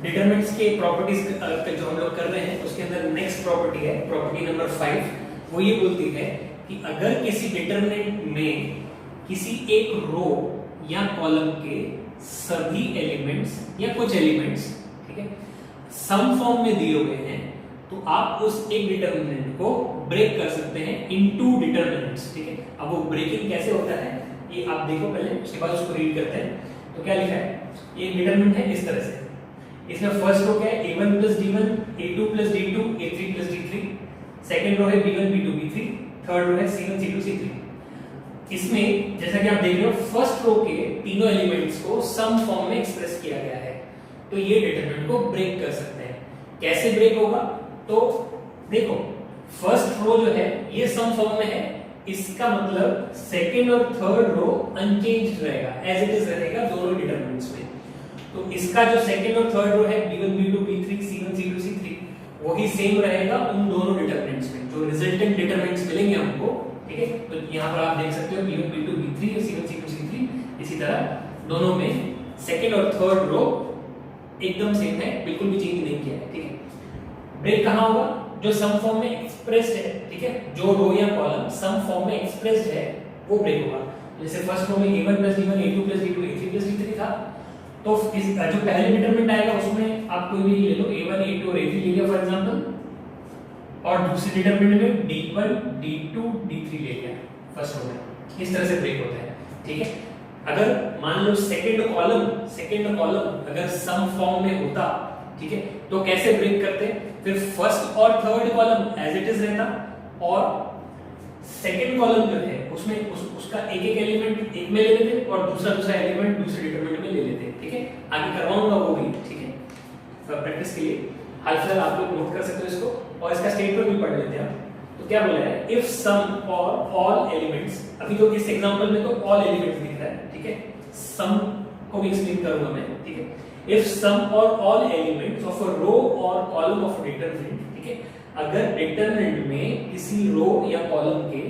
Determinants के properties जो हम लोग कर रहे हैं उसके अंदर नेक्स्ट प्रॉपर्टी है प्रॉपर्टी नंबर 5। वो ये बोलती है कि अगर किसी डिटरमिनेंट में किसी एक रो या कॉलम के सभी एलिमेंट्स या कुछ एलिमेंट्स, ठीक है, सम फॉर्म में दिए हुए हैं तो आप उस एक डिटरमिनेंट को ब्रेक कर सकते हैं इनटू डिटरमिनेंट्स, ठीक है। अब वो ब्रेकिंग कैसे होता है ये आप देखो पहले, उसके बाद उसको रीड करते हैं। तो क्या लिखा है, ये डिटरमिनेंट है इस तरह से। इसमें फर्स्ट रो क्या है, a1 + d1 a2 + d2 a3 + d3, second row है b1 b2 b3, third row है c1 c2 c3। इसमें जैसा कि आप देख रहे हो फर्स्ट रो के तीनों एलिमेंट्स को सम फॉर्म में एक्सप्रेस किया गया है, तो ये डिटरमिनेंट को ब्रेक कर सकते हैं। कैसे ब्रेक होगा, तो देखो फर्स्ट रो जो है ये सम फॉर्म में है, इसका मतलब सेकंड और थर्ड रो अनचेंज्ड रहेगा, एज इट इज रहेगा दोनों डिटरमिनेंट्स में। तो इसका जो सेकंड और थर्ड रो है b1 b2 b3 c1 c2 c3 वही सेम रहेगा उन दोनों डिटरमिनेंट्स में, जो रिजल्टेंट डिटरमिनेंट्स मिलेंगे हमको, ठीक है। तो यहाँ पर आप देख सकते हो b1 b2 b3 और c1 c2 c3, इसी तरह दोनों में सेकंड और थर्ड रो एकदम सेम है, बिल्कुल भी चेंज नहीं किया है, ठीक है। ब्रेक कहाँ होगा, जो सम फॉर्म में एक्सप्रेस्ड है, ठीक है, जो रो या कॉलम सम फॉर्म में एक्सप्रेस्ड है वो ब्रेक होगा। जैसे फर्स्ट रो में a1 + d1 a2 + d2 a3 + d3 था, तो इस जो पहले डिटरमिनेंट आएगा उसमें आप कोई भी ले लो, a1 a2 और a3 ले लिया फॉर एग्जांपल, और दूसरे डिटरमिनेंट में d1 d2 d3 ले लिया फर्स्ट रो में। इस तरह से ब्रेक होता है, ठीक है। अगर मान लो सेकंड कॉलम अगर सम फॉर्म में होता, ठीक है, तो कैसे ब्रेक करते, फिर फर्स्ट और third column as it is रहता और सेकंड कॉलम जो है उसमें उसका एक एलिमेंट एक में ले लेते और दूसरा एलिमेंट दूसरे डिटरमिनेंट में ले लेते, ठीक है। आगे करवाऊंगा वो भी, ठीक है, तो प्रैक्टिस के लिए हाल फिलहाल आप लोग नोट कर सकते हो इसको, और इसका स्टेटमेंट भी पढ़ लेते हैं। तो क्या बोला है, इफ सम और ऑल एलिमेंट्स, अभी तो इस एग्जांपल में तो ऑल एलिमेंट्स दिख रहा है, ठीक है, सम को भी एक्सप्लेन करूंगा मैं, ठीक है। If sum or all elements of a row or column of a determinant, ठीक है, अगर डिटरमिनेंट में किसी रो या कॉलम के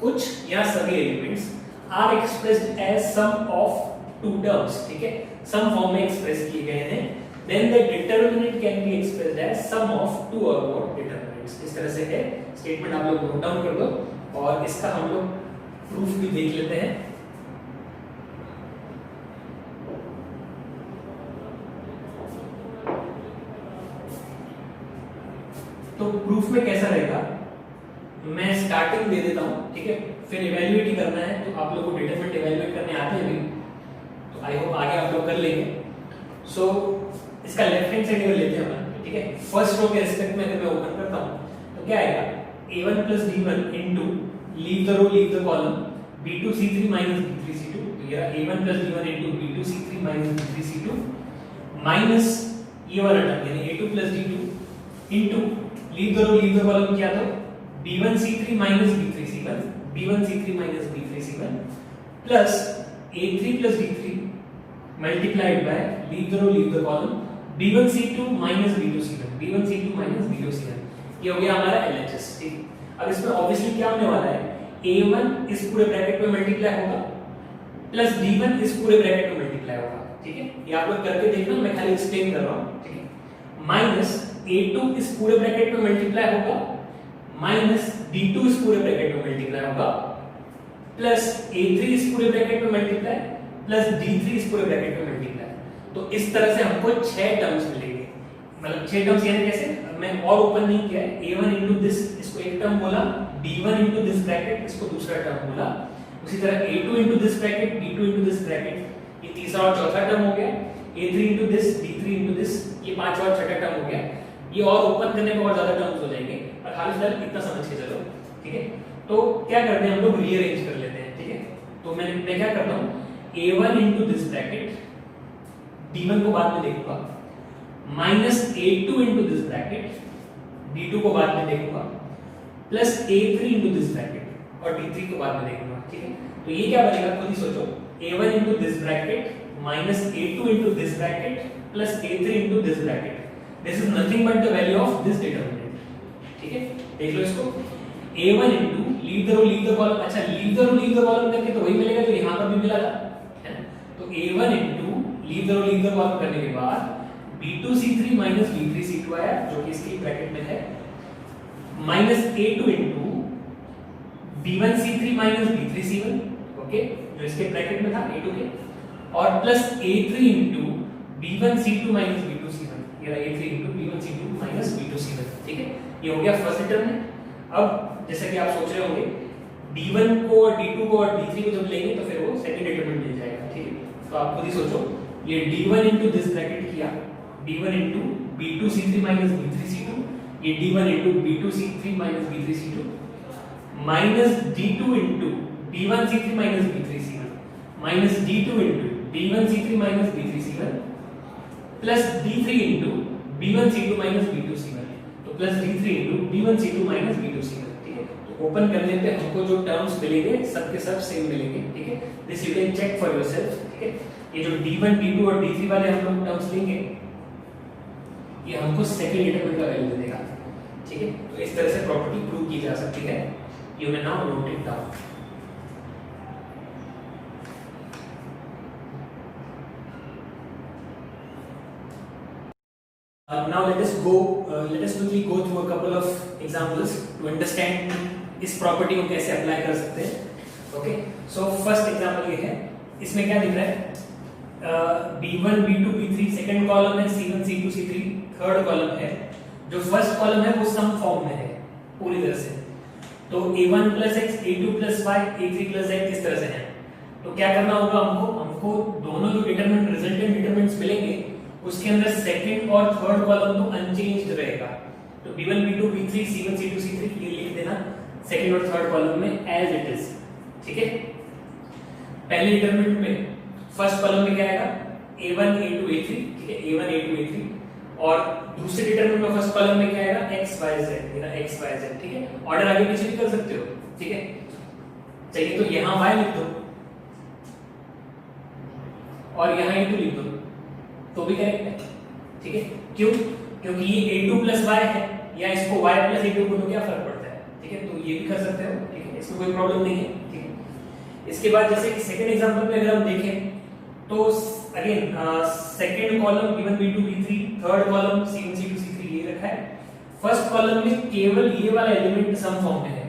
कुछ या सभी elements are expressed as sum of two terms, ठीक है, सम फॉर्म में एक्सप्रेस किए गए हैं, then the determinant can be expressed as sum of two और मोर डिटरमिनेंट्स। इस तरह से है स्टेटमेंट, आप लोग नोट डाउन कर दो और इसका हम लोग प्रूफ भी देख लेते हैं। तो प्रूफ में कैसा रहेगा, मैं स्टार्टिंग दे देता हूं, ठीक है, फिर इवैल्यूएट ही करना है, तो आप लोगों को डिटरमिनेंट इवैल्यूएट करने आते हैं अभी, तो आई होप आगे आप लोग कर लेंगे। सो इसका लेफ्ट हैंड साइड लेते हैं अपन, ठीक है। फर्स्ट रो के रिस्पेक्ट में अगर मैं ओपन करता हूं तो क्या आएगा, a1 + d1 into leave the row leave the column b2 c3 - b3 c2, तो ये a1 + d1 into b2 c3 - b3 c2 minus ये वाला टर्म यानी a2 + d2 into leave the column क्या था, b1 c3 - b3 c1 b1 c3 - b3 c1 plus a3 + d3 multiplied by leave the column b1 c2 - b2 c1 b1 c2 - b2 c1। ये हो गया हमारा LHS, ठीक। अब इसमें obviously क्या होने वाला है, a1 इस पूरे ब्रैकेट में मल्टीप्लाई होगा प्लस d1 इस पूरे ब्रैकेट में मल्टीप्लाई होगा, ठीक है। ये आप लोग करके देखना, मैं खाली एक्सप्लेन कर रहा हूं, ठीक है। माइनस a2 इस पूरे ब्रैकेट में मल्टीप्लाई होगा माइनस d2 इस पूरे ब्रैकेट में मल्टीप्लाई होगा प्लस a3 इस पूरे ब्रैकेट में मल्टीप्लाई प्लस d3 इस पूरे ब्रैकेट में मल्टीप्लाई। तो इस तरह से हमको 6 टर्म्स मिलेंगे, मतलब 6 टर्म्स यानी कैसे, मैं और ओपन नहीं किया है, a1 इनटू दिस इसको एक टर्म बोला, d1 इनटू दिस ब्रैकेट इसको दूसरा टर्म बोला, उसी तरह a2 into this bracket d2 into this bracket, ये तीसरा और चौथा टर्म हो गया, a3 into this d3 into this, ये पांचवा और छठा टर्म हो गया। ये और ओपन करने पे और ज्यादा टर्म्स हो जाएंगे, और हाल फिलहाल इतना समझ के चलो, ठीक है। तो क्या करते हैं हम लोग, रीअरेंज कर लेते हैं, ठीक है। तो मैं क्या करता हूं, a1 into this bracket d1 को बाद में देखूंगा minus a2 into this bracket d2 को बाद में देखूंगा plus a3 into this bracket और d3 को बाद में देखूंगा, ठीक है। तो ये क्या बनेगा, खुद ही सोचो, a1 into this bracket minus a2 into this bracket plus a3 into this bracket, this is nothing but the value of this determinant, ठीक है। देख लो इसको, a1 into leave the column, अच्छा लीव द कॉलम करके तो वही मिलेगा जो यहां पर भी मिला था, है ना। तो a1 into leave the column करने के बाद B2C3 माइनस B3C2 आया जो कि इसकी ब्रैकेट में है, minus A2 into B1C3 minus B3C1, okay, जो इसके ब्रैकेट में था A2 के, और plus A3 into B1C2 minus B2C1, ये रहा A3 into B1C2 minus B2C1, ठीक है। ये हो गया फर्स्ट डिटरमिनेंट। अब जैसे कि आप सोच रहे होंगे D1 को और D2 को और D3 को जब लेंगे तो फिर वो सेकंड डिटरमिनेंट मिल जाएगा, ठीक है। तो आप खुद ही सोचो, ये D1 इंटू दिस ब्रैकेट किया, D1 into B2C3 minus B3C2, ये D1 into B2C3 minus B3C2, minus D2 into B1C3 minus B3C1, minus D2 into B1C3 minus B3C1, plus D3 into B1C2 minus B2C1, तो plus D3 into B1C2 minus B2C1, ठीक है। तो open करने पे हमको जो terms मिलेंगे सब के सब सेम मिलेंगे, ठीक है। This you can check for yourself, ठीक है। ये जो D1, D2 और D3 वाले हम लोग टर्म्स लेंगे, ये हमको सेकंड डिटरमिनेंट का वैल्यू देगा, ठीक है। तो इस तरह से प्रॉपर्टी प्रूव की जा सकती है। You may now note it down. Now let us quickly go through a couple of examples to understand इस प्रॉपर्टी को कैसे अप्लाई कर सकते हैं। ओके, सो फर्स्ट एग्जांपल ये है, इसमें क्या दिख रहा है, B1, B2, B3 second column है, C1, C2, C3 third column है, जो फर्स्ट कॉलम है वो सम फॉर्म में है पूरी तरह से, तो A1 plus x, A2 plus y, A3 plus z इस तरह से है। तो क्या करना होगा हमको दोनों जो डिटरमिनेंट रिजल्टेंट डिटरमिनेंट्स मिलेंगे उसके अंदर सेकंड और थर्ड कॉलम तो अनचेंज्ड रहेगा, तो B1, B2, B3, C1, C2, C3 ये लिख देना सेकंड और थर्ड कॉलम में एज इट इज, ठीक है। पहले डिटरमिनेंट में फर्स्ट कॉलम में क्या आएगा, A1, A2, A3, ठीक है, A1, A2, A3, और दूसरे डिटरमिनेंट में फर्स्ट कॉलम में क्या आएगा, x y z, ये रहा x y z, ठीक है। ऑर्डर आगे पीछे भी कर सकते हो, ठीक है। चाहिए तो यहां y लिख दो और यहां A2 लिख दो तो भी करेक्ट है, ठीक है। क्यों? क्योंकि ये A2 प्लस y है, या इसको y प्लस A2 को तो क्या फर्क पड़ता है, ठीक है। तो ये भी कर सकते हो, ठीक है, इसमें कोई प्रॉब्लम नहीं है, ठीक है। इसके बाद जैसे कि सेकंड एग्जांपल में अगर हम देखें तो again second column B1, B2, B3, third column C1, C2, C3 ये रखा है। फर्स्ट कॉलम में केवल ये वाला एलिमेंट सम फॉर्म में है,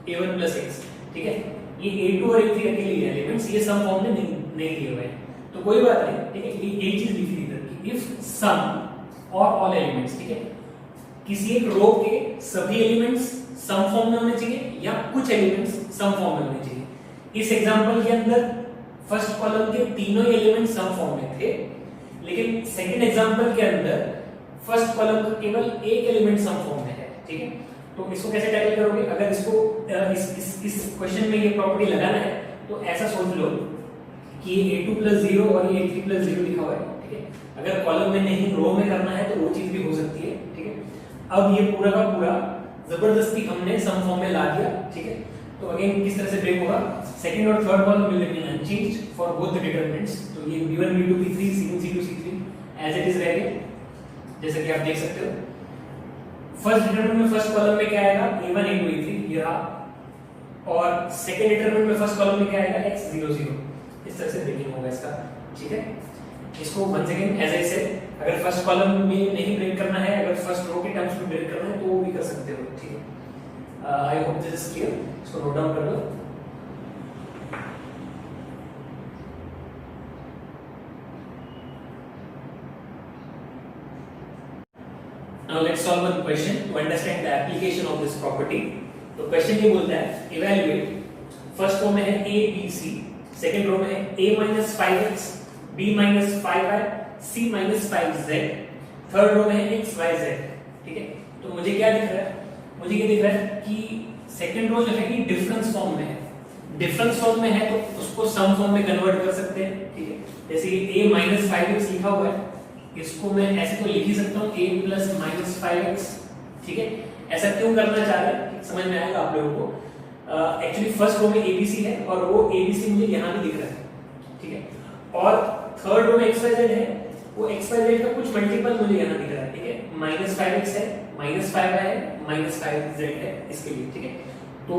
A1 प्लस x, ठीक है। ये A2 और A3 अकेले एलिमेंट्स ये सम फॉर्म में नहीं लिए हुए हैं, तो कोई बात नहीं, ठीक है। ये एक चीज लिख दी इधर, इफ सम और ऑल एलिमेंट्स, ठीक है, किसी एक रो के सभी एलिमेंट्स सम फॉर्म में होने चाहिए या कुछ एलिमेंट्स सम फॉर्म में होने चाहिए। इस एग्जांपल के अंदर फर्स्ट कॉलम के तीनों एलिमेंट सम फॉर्म में थे, लेकिन सेकंड एग्जांपल के अंदर फर्स्ट कॉलम का केवल एक एलिमेंट सम फॉर्म में है, ठीक है। तो इसको कैसे टैकल करोगे? अगर इसको इस क्वेश्चन में ये प्रॉपर्टी लगाना है तो ऐसा सोच लो कि ये A2 प्लस 0 और ये A3 प्लस 0 लिखा हुआ है, ठीक है। अगर कॉलम में नहीं रो में करना है तो वो चीज भी हो सकती है, ठीक है। अब ये पूरा का पूरा जबरदस्ती हमने सम फॉर्म में ला दिया, ठीक है। तो अगेन किस तरह से ब्रेक होगा, सेकंड और third column will remain unchanged for both the determinants, तो ये B1, B2, B3, C1, C2, C3 as it is रहेंगे, जैसे कि आप देख सकते हो। फर्स्ट डिटरमिनेंट में फर्स्ट कॉलम में क्या आएगा, A1, A2, A3 ये रहा, और सेकंड डिटरमिनेंट में फर्स्ट कॉलम में क्या आएगा, x 0 0, इस तरह से ब्रेकिंग होगा इसका, ठीक है। इसको once again as I said, अगर फर्स्ट कॉलम में नहीं ब्रेक करना है, अगर फर्स्ट रो के टर्म्स में ब्रेक करना है तो वो भी कर सकते हो, ठीक है। I hope this is clear, इसको नोट डाउन कर लो। Now let's solve one question to understand the application of this property. तो क्वेश्चन ये बोलता है, evaluate, फर्स्ट रो में है a b c, second row में है a minus 5x, b minus 5y, c minus 5z, third row में है x y z, ठीक है। तो मुझे क्या दिख रहा है, मुझे ये दिख रहा है कि सेकंड रो जो है कि डिफरेंस फॉर्म में है, डिफरेंस फॉर्म में है तो उसको सम फॉर्म में कन्वर्ट कर सकते हैं, ठीक है। जैसे a minus 5x लिखा हुआ है, इसको मैं ऐसे तो लिख ही सकता हूँ a plus minus 5x, ठीक है। ऐसा क्यों करना चाह रहे हैं समझ में आएगा आप लोगों को। एक्चुअली फर्स्ट रो में abc है और वो abc मुझे यहाँ भी दिख रहा है, ठीक है। और थर्ड रो में xyz है, वो xyz का कुछ मल्टीपल मुझे यहाँ दिख रहा है, ठीक है। minus 5x है, minus 5y है, minus 5z है इसके लिए, ठीक है। तो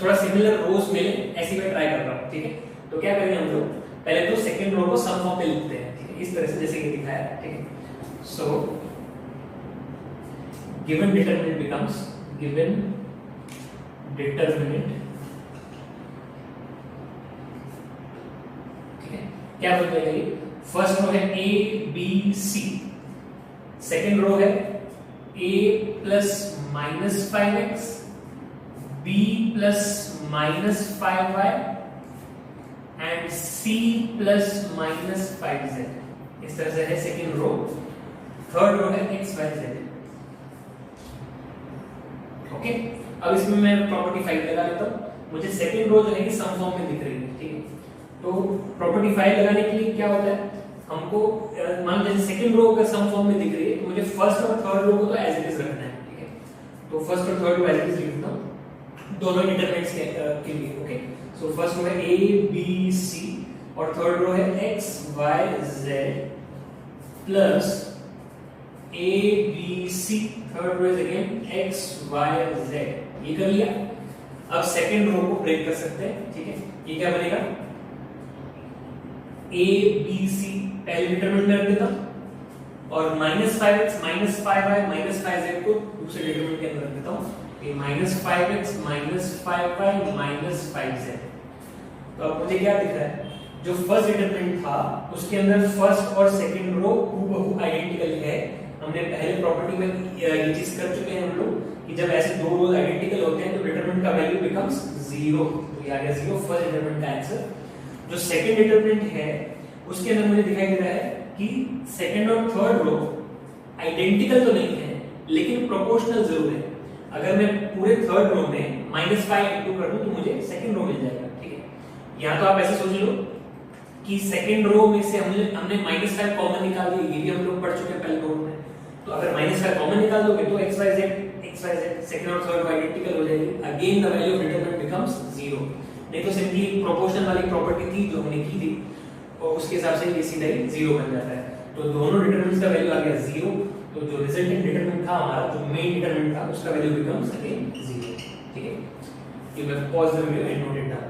थोड़ा सिमिलर रोज मिले ऐसी मैं ट्राई कर रहा हूँ, ठीक है। तो क्या करेंगे हम लोग, पहले तो सेकंड रो को सम फॉर्म में लिखते हैं, ठीक है, इस तरह से जैसे ये दिखाया है, ठीक है। So given determinant becomes given determinant, ठीक है, क्या बन जाएगा ये? फर्स्ट रो है a b c, second row है a plus minus 5x, b plus minus 5y and c plus minus 5z। इस तरह से है सेकेंड रो। थर्ड रो है x y z। ओके, अब इसमें मैं प्रॉपर्टी 5 लगा लेता हूं। मुझे सेकेंड रो जो है सम फॉर्म में दिख रही है, ठीक है। तो प्रॉपर्टी 5 लगाने के लिए क्या होता है, हमको मान लीजिए सेकंड रो का सम फॉर्म में दिख रही है, तो मुझे फर्स्ट और थर्ड रो को तो एज इट इज रखना है, ठीक है। तो फर्स्ट और third row as it is लिखता हूं दोनों डिटरमिनेंट्स के लिए। ओके, सो फर्स्ट रो है a b c और थर्ड रो है x y z plus a b c, third row is again x y z। ये कर लिया। अब सेकंड रो को ब्रेक कर सकते हैं, ठीक है। ये क्या बनेगा, a b c पहले डिटरमिनेंट में रख देता हूं और minus 5x minus 5y minus 5z को दूसरे डिटरमिनेंट के अंदर रख देता हूं। ये minus 5x minus 5y minus 5z। तो अब मुझे क्या दिख रहा है, जो फर्स्ट डिटरमिनेंट था उसके अंदर फर्स्ट और सेकंड रो हूबहू आइडेंटिकल है। हमने पहले प्रॉपर्टी में ये चीज कर चुके हैं हम लोग कि जब ऐसे दो रोज आइडेंटिकल होते हैं तो डिटरमिनेंट का वैल्यू बिकम्स 0। तो ये आ गया 0 फर्स्ट डिटरमिनेंट का आंसर। जो सेकंड डिटरमिनेंट है उसके अंदर मुझे दिखाई दे रहा है कि सेकंड और थर्ड रो आइडेंटिकल तो नहीं है लेकिन प्रोपोर्शनल जरूर है। अगर मैं पूरे थर्ड रो में -5 इंटू कर दूं तो मुझे सेकंड रो मिल जाएगा, ठीक है। यहां तो आप ऐसे सोच लो कि सेकंड रो में से हमने -5 कॉमन निकाल दिया, ये भी हम लोग पढ़ चुके हैं पहले रो में। तो अगर -5 कॉमन निकाल दोगे तो xyz सेकंड और थर्ड आइडेंटिकल हो जाएगी। Again the value of determinant becomes 0। नहीं तो सिंपली प्रोपोर्शनल वाली प्रॉपर्टी थी जो हमने की थी और उसके हिसाब से ये सीधा ही 0 बन जाता है। तो दोनों डिटरमिनेंट्स का वैल्यू आ गया 0। तो जो रिजल्टेंट डिटरमिनेंट था हमारा, जो मेन डिटरमिनेंट था, उसका वैल्यू बिकम्स अगेन 0, ठीक है। ये मैं pause the video and note it down.